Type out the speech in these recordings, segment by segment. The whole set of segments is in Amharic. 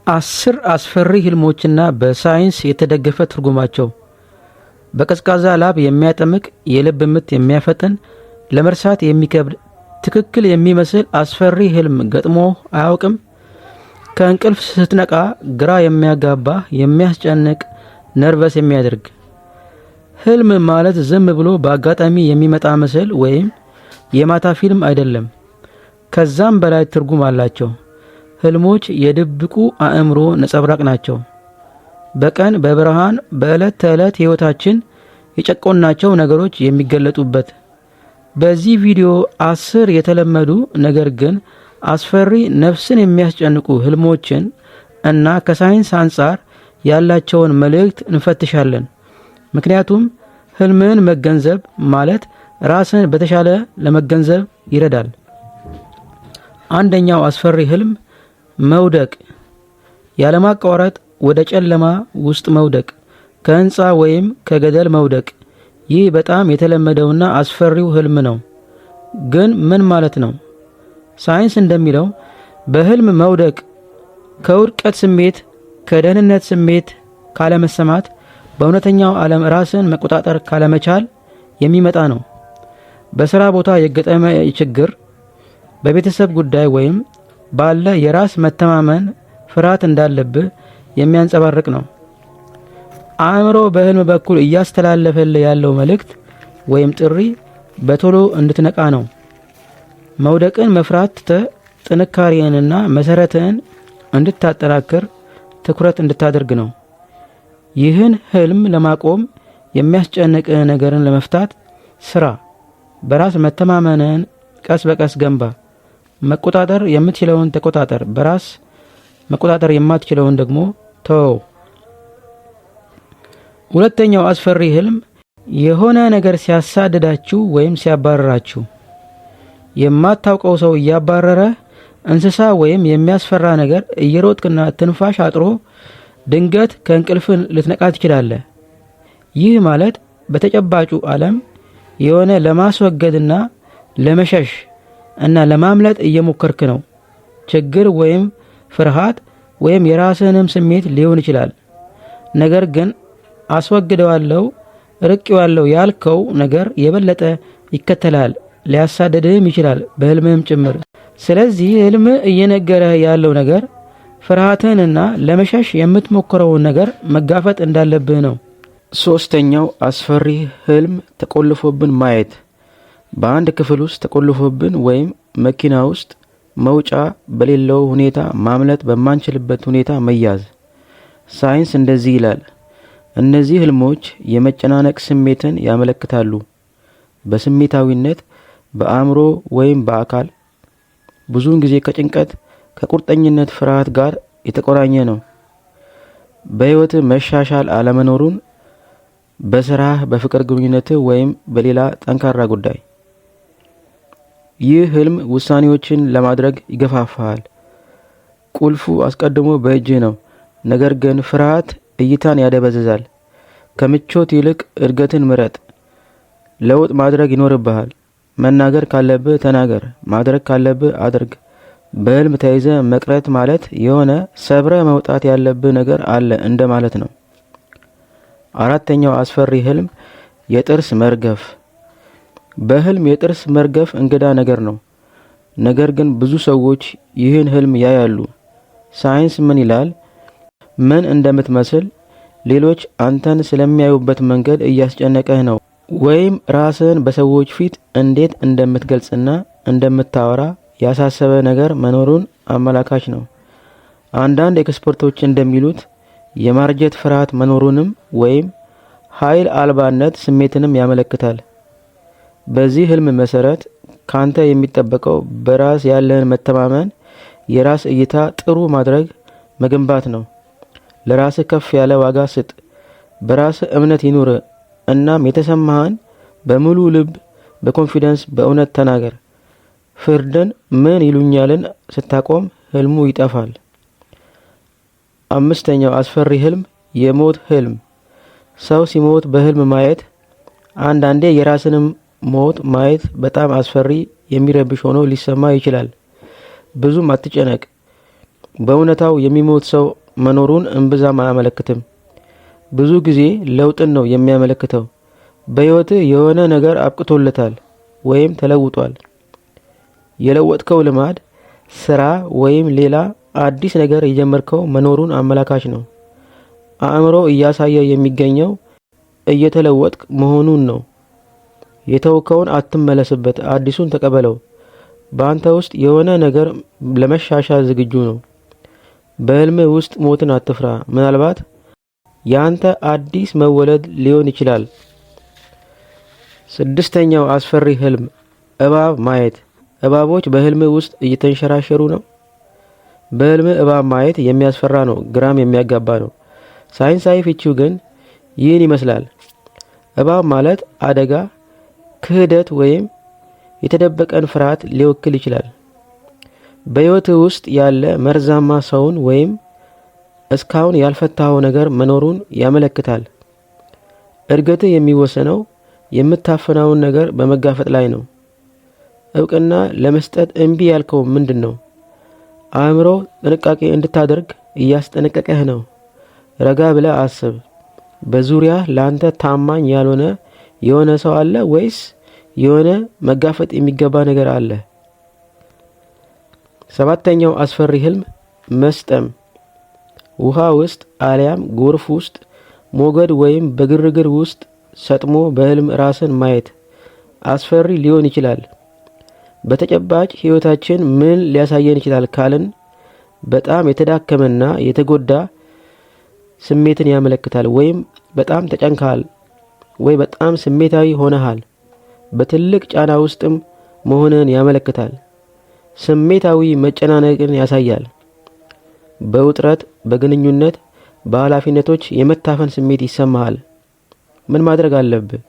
10 አስፈሪ ህልሞችና በሳይንስ የተደገፈ ትርጉማቸው። በቀዝቃዛ ላብ የሚያጠምቅ፣ የልብ ምት የሚያፈጥን፣ ለመርሳት የሚከብድ ትክክል የሚመስል አስፈሪ ህልም ገጥሞ አያውቅም? ከእንቅልፍ ስትነቃ ግራ የሚያጋባ፣ የሚያስጨንቅ፣ ነርቨስ የሚያደርግ። ህልም ማለት ዝም ብሎ በአጋጣሚ የሚመጣ ምስል ወይም የማታ ፊልም አይደለም። ከዛም በላይ ትርጉም አላቸው። ህልሞች የድብቁ አእምሮ ነጸብራቅ ናቸው። በቀን በብርሃን በዕለት ተዕለት ህይወታችን የጨቆናቸው ነገሮች የሚገለጡበት። በዚህ ቪዲዮ 10 የተለመዱ ነገር ግን አስፈሪ ነፍስን የሚያስጨንቁ ህልሞችን እና ከሳይንስ አንጻር ያላቸውን መልእክት እንፈትሻለን። ምክንያቱም ህልምን መገንዘብ ማለት ራስን በተሻለ ለመገንዘብ ይረዳል። አንደኛው አስፈሪ ህልም መውደቅ፣ ያለማቋረጥ ወደ ጨለማ ውስጥ መውደቅ፣ ከህንፃ ወይም ከገደል መውደቅ። ይህ በጣም የተለመደውና አስፈሪው ህልም ነው። ግን ምን ማለት ነው? ሳይንስ እንደሚለው በህልም መውደቅ ከውድቀት ስሜት፣ ከደህንነት ስሜት ካለመሰማት፣ በእውነተኛው ዓለም ራስን መቆጣጠር ካለመቻል የሚመጣ ነው። በሥራ ቦታ የገጠመ ችግር፣ በቤተሰብ ጉዳይ ወይም ባለ የራስ መተማመን ፍርሃት እንዳለብህ የሚያንጸባርቅ ነው። አእምሮ በህልም በኩል እያስተላለፈልህ ያለው መልእክት ወይም ጥሪ በቶሎ እንድትነቃ ነው። መውደቅን መፍራት ጥንካሬንና መሰረትን እንድታጠናክር ትኩረት እንድታደርግ ነው። ይህን ህልም ለማቆም የሚያስጨንቅ ነገርን ለመፍታት ስራ። በራስ መተማመንን ቀስ በቀስ ገንባ። መቆጣጠር የምትችለውን ተቆጣጠር፣ በራስ መቆጣጠር የማትችለውን ደግሞ ተው። ሁለተኛው አስፈሪ ህልም የሆነ ነገር ሲያሳድዳችሁ ወይም ሲያባረራችሁ። የማታውቀው ሰው እያባረረ፣ እንስሳ ወይም የሚያስፈራ ነገር እየሮጥክና ትንፋሽ አጥሮ ድንገት ከእንቅልፍ ልትነቃ ትችላለህ። ይህ ማለት በተጨባጩ ዓለም የሆነ ለማስወገድና ለመሸሽ እና ለማምለጥ እየሞከርክ ነው። ችግር ወይም ፍርሃት ወይም የራስህንም ስሜት ሊሆን ይችላል። ነገር ግን አስወግደዋለሁ፣ ርቄዋለሁ ያልከው ነገር የበለጠ ይከተላል፣ ሊያሳደድህም ይችላል፣ በህልምህም ጭምር። ስለዚህ ህልም እየነገረህ ያለው ነገር ፍርሃትንና ለመሸሽ የምትሞክረውን ነገር መጋፈጥ እንዳለብህ ነው። ሶስተኛው አስፈሪ ህልም ተቆልፎብን ማየት። በአንድ ክፍል ውስጥ ተቆልፎብን ወይም መኪና ውስጥ መውጫ በሌለው ሁኔታ ማምለጥ በማንችልበት ሁኔታ መያዝ። ሳይንስ እንደዚህ ይላል። እነዚህ ህልሞች የመጨናነቅ ስሜትን ያመለክታሉ። በስሜታዊነት፣ በአእምሮ ወይም በአካል፣ ብዙውን ጊዜ ከጭንቀት፣ ከቁርጠኝነት፣ ፍርሃት ጋር የተቆራኘ ነው። በህይወት መሻሻል አለመኖሩን፣ በስራህ፣ በፍቅር ግንኙነትህ ወይም በሌላ ጠንካራ ጉዳይ። ይህ ህልም ውሳኔዎችን ለማድረግ ይገፋፋል። ቁልፉ አስቀድሞ በእጅህ ነው፣ ነገር ግን ፍርሃት እይታን ያደበዝዛል። ከምቾት ይልቅ እድገትን ምረጥ። ለውጥ ማድረግ ይኖርብሃል። መናገር ካለብህ ተናገር፣ ማድረግ ካለብህ አድርግ። በህልም ተይዘ መቅረት ማለት የሆነ ሰብረ መውጣት ያለብህ ነገር አለ እንደማለት ነው። አራተኛው አስፈሪ ህልም የጥርስ መርገፍ። በህልም የጥርስ መርገፍ እንግዳ ነገር ነው። ነገር ግን ብዙ ሰዎች ይህን ህልም ያያሉ። ሳይንስ ምን ይላል? ምን እንደምትመስል ሌሎች አንተን ስለሚያዩበት መንገድ እያስጨነቀህ ነው፣ ወይም ራስህን በሰዎች ፊት እንዴት እንደምትገልጽና እንደምታወራ ያሳሰበ ነገር መኖሩን አመላካች ነው። አንዳንድ ኤክስፐርቶች እንደሚሉት የማርጀት ፍርሃት መኖሩንም ወይም ኃይል አልባነት ስሜትንም ያመለክታል። በዚህ ህልም መሰረት ካንተ የሚጠበቀው በራስ ያለህን መተማመን፣ የራስ እይታ ጥሩ ማድረግ መገንባት ነው። ለራስህ ከፍ ያለ ዋጋ ስጥ። በራስህ እምነት ይኑር። እናም የተሰማህን በሙሉ ልብ፣ በኮንፊደንስ፣ በእውነት ተናገር። ፍርድን፣ ምን ይሉኛልን ስታቆም ህልሙ ይጠፋል። አምስተኛው አስፈሪ ህልም የሞት ህልም። ሰው ሲሞት በህልም ማየት። አንዳንዴ የራስንም ሞት ማየት በጣም አስፈሪ፣ የሚረብሽ ሆኖ ሊሰማ ይችላል። ብዙም አትጨነቅ። በእውነታው የሚሞት ሰው መኖሩን እምብዛም አያመለክትም። ብዙ ጊዜ ለውጥን ነው የሚያመለክተው። በሕይወትህ የሆነ ነገር አብቅቶለታል ወይም ተለውጧል። የለወጥከው ልማድ፣ ስራ ወይም ሌላ አዲስ ነገር የጀመርከው መኖሩን አመላካች ነው። አእምሮ እያሳየ የሚገኘው እየተለወጥክ መሆኑን ነው። የተውከውን አትመለስበት፣ አዲሱን ተቀበለው። በአንተ ውስጥ የሆነ ነገር ለመሻሻል ዝግጁ ነው። በህልምህ ውስጥ ሞትን አትፍራ። ምናልባት ያንተ አዲስ መወለድ ሊሆን ይችላል። 6ኛው አስፈሪ ህልም፣ እባብ ማየት። እባቦች በህልምህ ውስጥ እየተንሸራሸሩ ነው። በህልምህ እባብ ማየት የሚያስፈራ ነው፣ ግራም የሚያጋባ ነው። ሳይንሳዊ ፍቺው ግን ይህን ይመስላል። እባብ ማለት አደጋ፣ ክህደት ወይም የተደበቀን ፍርሃት ሊወክል ይችላል። በሕይወትህ ውስጥ ያለ መርዛማ ሰውን ወይም እስካሁን ያልፈታኸው ነገር መኖሩን ያመለክታል። እድገትህ የሚወሰነው የምታፈናውን ነገር በመጋፈጥ ላይ ነው። እውቅና ለመስጠት እምቢ ያልከው ምንድን ነው? አእምሮ ጥንቃቄ እንድታደርግ እያስጠነቀቀህ ነው። ረጋ ብለህ አስብ። በዙሪያ ላንተ ታማኝ ያልሆነ የሆነ ሰው አለ ወይስ የሆነ መጋፈጥ የሚገባ ነገር አለ? 7ኛው አስፈሪ ህልም፣ መስጠም። ውሃ ውስጥ አሊያም ጎርፍ ውስጥ፣ ሞገድ ወይም በግርግር ውስጥ ሰጥሞ በህልም ራስን ማየት አስፈሪ ሊሆን ይችላል። በተጨባጭ ህይወታችን ምን ሊያሳየን ይችላል ካልን በጣም የተዳከመና የተጎዳ ስሜትን ያመለክታል። ወይም በጣም ተጨንካል ወይ በጣም ስሜታዊ ሆነሃል። በትልቅ ጫና ውስጥም መሆንን ያመለክታል። ስሜታዊ መጨናነቅን ያሳያል። በውጥረት፣ በግንኙነት፣ በኃላፊነቶች የመታፈን ስሜት ይሰማሃል። ምን ማድረግ አለብህ?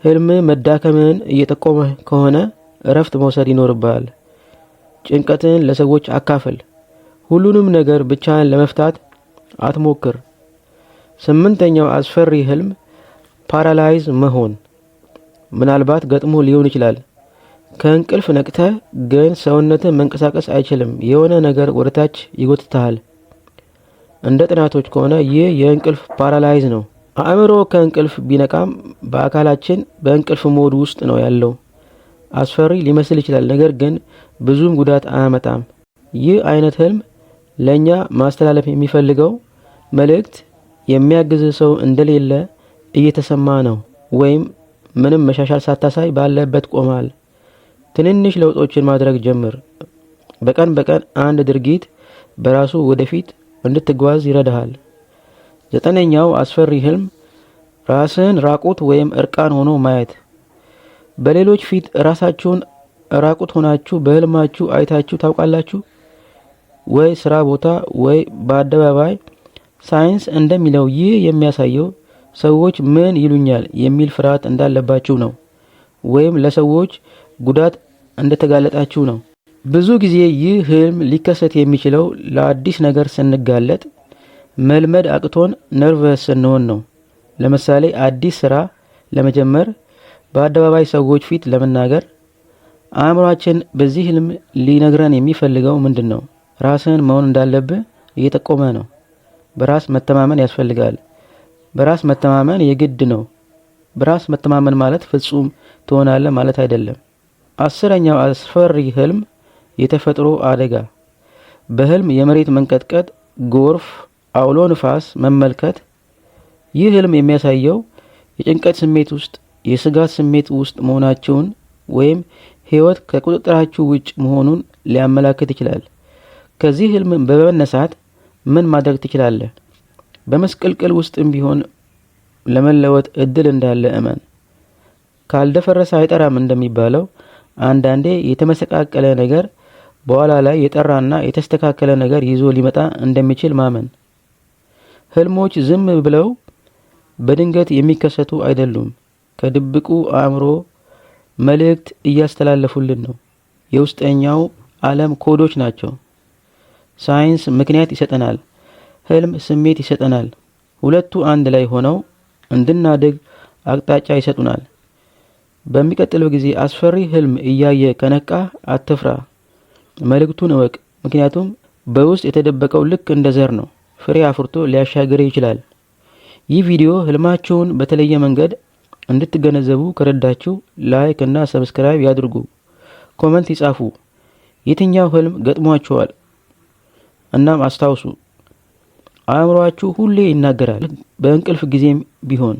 ህልም መዳከምህን እየጠቆመ ከሆነ እረፍት መውሰድ ይኖርብሃል። ጭንቀትን ለሰዎች አካፍል። ሁሉንም ነገር ብቻህን ለመፍታት አትሞክር። 8ኛው አስፈሪ ህልም፣ ፓራላይዝ መሆን። ምናልባት ገጥሞ ሊሆን ይችላል። ከእንቅልፍ ነቅተህ ግን ሰውነትህ መንቀሳቀስ አይችልም። የሆነ ነገር ወደታች ይጎትታል። እንደ ጥናቶች ከሆነ ይህ የእንቅልፍ ፓራላይዝ ነው። አእምሮ ከእንቅልፍ ቢነቃም በአካላችን በእንቅልፍ ሞድ ውስጥ ነው ያለው። አስፈሪ ሊመስል ይችላል፣ ነገር ግን ብዙም ጉዳት አያመጣም። ይህ አይነት ህልም ለኛ ማስተላለፍ የሚፈልገው መልእክት የሚያግዝ ሰው እንደሌለ እየተሰማ ነው፣ ወይም ምንም መሻሻል ሳታሳይ ባለበት ቆማል። ትንንሽ ለውጦችን ማድረግ ጀምር። በቀን በቀን አንድ ድርጊት በራሱ ወደፊት እንድትጓዝ ይረዳሃል። 9ኛው አስፈሪ ህልም፣ ራስን ራቁት ወይም እርቃን ሆኖ ማየት። በሌሎች ፊት ራሳችሁን ራቁት ሆናችሁ በህልማችሁ አይታችሁ ታውቃላችሁ? ወይ ስራ ቦታ ወይ በአደባባይ? ሳይንስ እንደሚለው ይህ የሚያሳየው ሰዎች ምን ይሉኛል የሚል ፍርሃት እንዳለባችሁ ነው፣ ወይም ለሰዎች ጉዳት እንደተጋለጣችሁ ነው። ብዙ ጊዜ ይህ ህልም ሊከሰት የሚችለው ለአዲስ ነገር ስንጋለጥ፣ መልመድ አቅቶን ነርቨስ ስንሆን ነው። ለምሳሌ አዲስ ስራ ለመጀመር፣ በአደባባይ ሰዎች ፊት ለመናገር። አእምሯችን በዚህ ህልም ሊነግረን የሚፈልገው ምንድን ነው? ራስን መሆን እንዳለብህ እየጠቆመ ነው። በራስ መተማመን ያስፈልጋል። በራስ መተማመን የግድ ነው። በራስ መተማመን ማለት ፍጹም ትሆናለህ ማለት አይደለም። 10ኛው አስፈሪ ህልም፣ የተፈጥሮ አደጋ። በህልም የመሬት መንቀጥቀጥ፣ ጎርፍ፣ አውሎ ንፋስ መመልከት። ይህ ህልም የሚያሳየው የጭንቀት ስሜት ውስጥ፣ የስጋት ስሜት ውስጥ መሆናቸውን ወይም ህይወት ከቁጥጥራችሁ ውጭ መሆኑን ሊያመላክት ይችላል። ከዚህ ህልም በመነሳት ምን ማድረግ ትችላለህ? በመስቀልቅል ውስጥም ቢሆን ለመለወጥ እድል እንዳለ እመን። ካልደፈረሰ አይጠራም እንደሚባለው አንዳንዴ የተመሰቃቀለ ነገር በኋላ ላይ የጠራና የተስተካከለ ነገር ይዞ ሊመጣ እንደሚችል ማመን። ህልሞች ዝም ብለው በድንገት የሚከሰቱ አይደሉም። ከድብቁ አእምሮ መልእክት እያስተላለፉልን ነው። የውስጠኛው ዓለም ኮዶች ናቸው። ሳይንስ ምክንያት ይሰጠናል፣ ህልም ስሜት ይሰጠናል። ሁለቱ አንድ ላይ ሆነው እንድናድግ አቅጣጫ ይሰጡናል። በሚቀጥለው ጊዜ አስፈሪ ህልም እያየ ከነቃ አትፍራ። መልእክቱን እወቅ፣ ምክንያቱም በውስጥ የተደበቀው ልክ እንደ ዘር ነው፣ ፍሬ አፍርቶ ሊያሻግር ይችላል። ይህ ቪዲዮ ህልማቸውን በተለየ መንገድ እንድትገነዘቡ ከረዳችሁ ላይክ እና ሰብስክራይብ ያድርጉ። ኮመንት ይጻፉ። የትኛው ህልም ገጥሟችኋል? እናም አስታውሱ፣ አእምሮአችሁ ሁሌ ይናገራል፣ በእንቅልፍ ጊዜም ቢሆን።